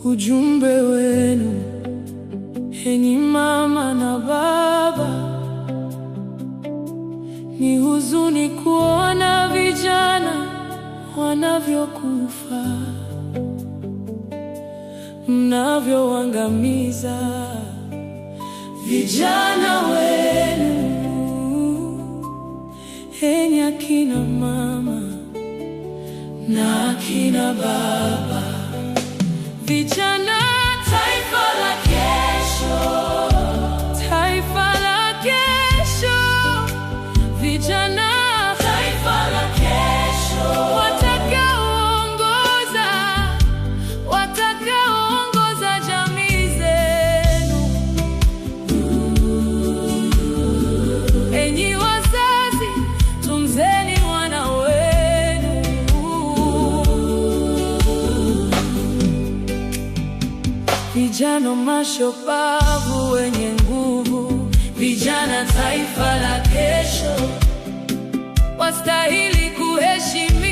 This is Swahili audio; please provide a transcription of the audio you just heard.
Ujumbe wenu, enyi mama na baba, ni huzuni kuona vijana wanavyokufa, mnavyoangamiza vijana wenu, enyi akina mama na akina baba. Vijana, taifa la kesho, taifa la kesho. Vijana, taifa la kesho, watakaoongoza jamii zenu. Enyi wazazi, tunzeni wana wenu. Vijana mashupavu wenye nguvu, vijana taifa la kesho, wastahili kuheshimiwa.